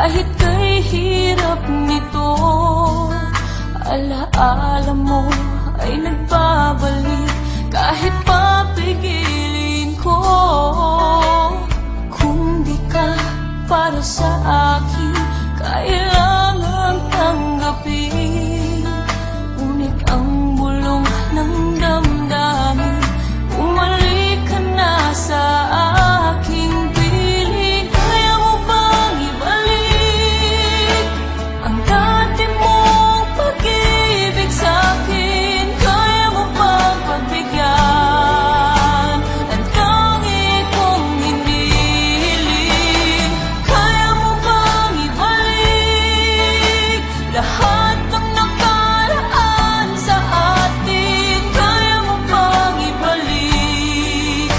kahit kay hirap nito. Alaala mo ay nagbabalik kahit papigilin ko. Kung di ka para sa akin, kailangang tanggapin. Ngunit ang bulong ng damdamin, umalik ka na sa aking piling. Kaya mo bang ibalik ang dati mong pag-ibig sa'kin? Kaya mo bang pagbigyan ang tangi kong hinihiling? Kaya mo bang ibalik lahat ng nakaraan sa atin? Kaya mo bang ibalik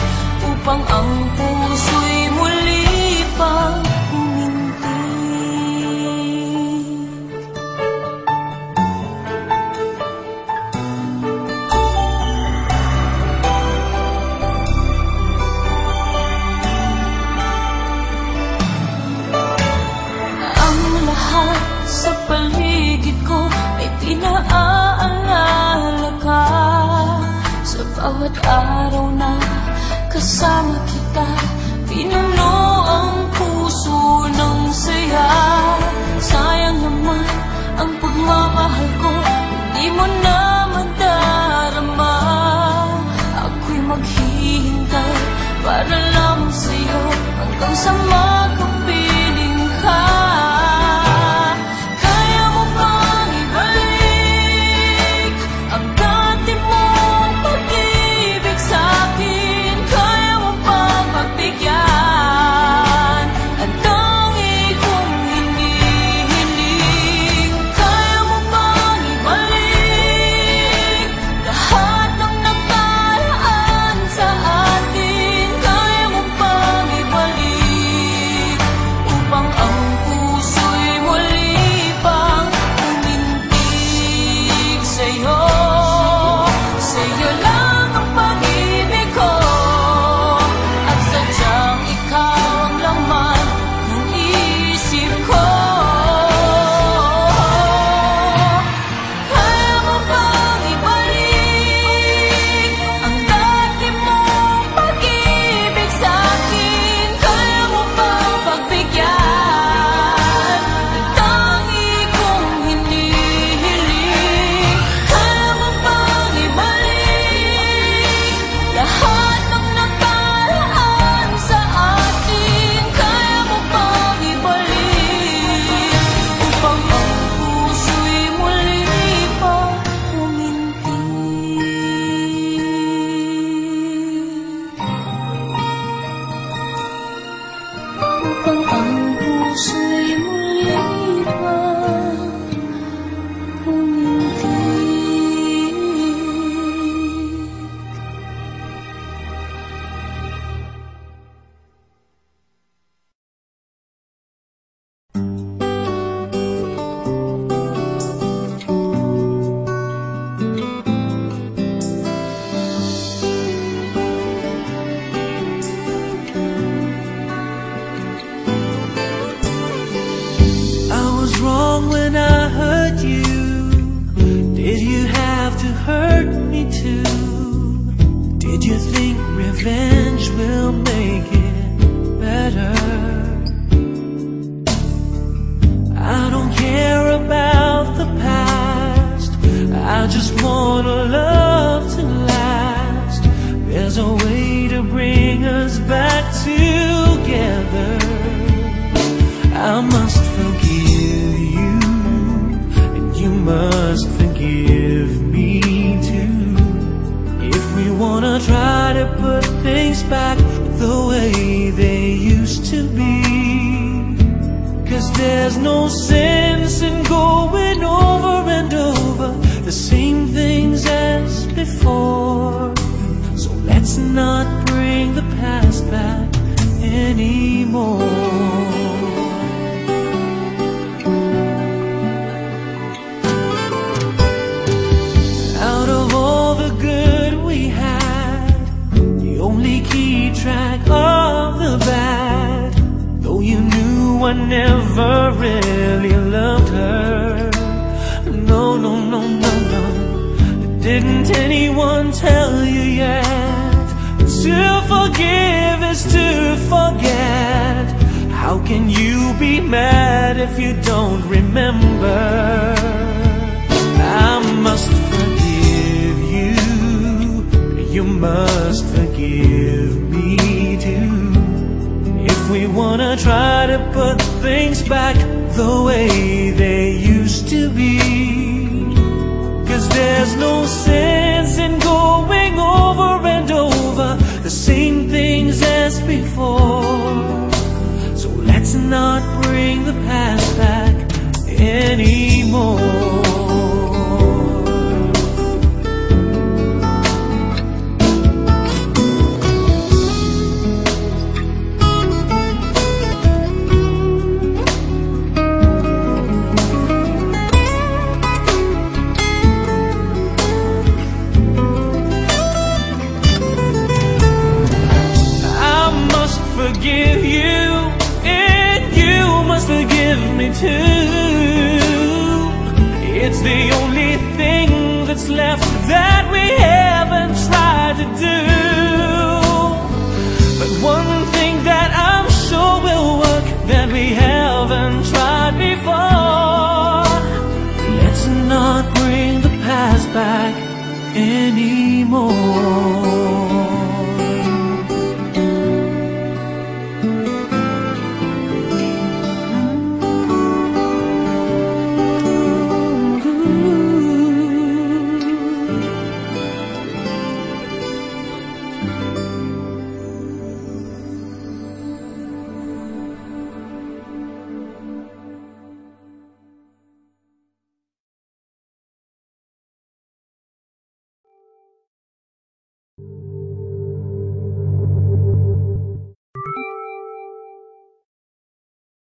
upang ang puso'y muli pang umintig? Ang lahat sa paligid ko ay pinaalala ka. Sa bawat araw na kasama kita, pinuno ang puso ng saya. Sayang naman ang pagmamahal ko, hindi mo na madarama. Ako'y maghihintay para lamang sa'yo hanggang sa makapiling ka. Kaya mo bang ibalik ang dati mong pag-ibig sa'kin? Kaya mo bang pagbigyan ang tangi kong hinihiling? Kaya mo bang ibalik lahat ng nakaraan sa atin? Kaya mo bang ibalik upang ang puso'y muli pang umintig sa'yo? Sa'yo lang ang pag-ibig ko, at sadyang ikaw ang laman ng isip ko. Kaya mo bang ibalik ang dati mong pag-ibig sa'kin? Kaya mo bang pagbigyan ang tangi kong hinihiling? Kaya mo bang ibalik lahat ng nakaraan sa atin? Kaya mo bang ibalik upang ang puso'y muli pang umintig? Upang ang puso'y muli pang umintig. I was wrong when I hurt you. Did you have to hurt me too? Did you think revenge will make it better? I don't care about the past, I just want a love to last. There's a way to bring us back together. I must forgive you, and you must forgive me too. If we wanna try to put things back the way they used to be, 'cause there's no sense in going over and over the same things as before. So let's not bring the past back anymore. Out of all the good we had, you only keep track of the bad. Though you knew I never really loved her. No, no, no, no, no. Didn't anyone tell you yet? To forgive is to forget. How can you be mad if you don't remember? I must forgive you. You must forgive me too. If we wanna try to put things back the way they used to be. 'Cause there's no sense in going over and over the same things as before. So let's not bring the past back anymore. Forgive you, and you must forgive me too. It's the only thing that's left that we haven't tried to do. But one thing that I'm sure will work that we haven't tried before. Let's not bring the past back anymore.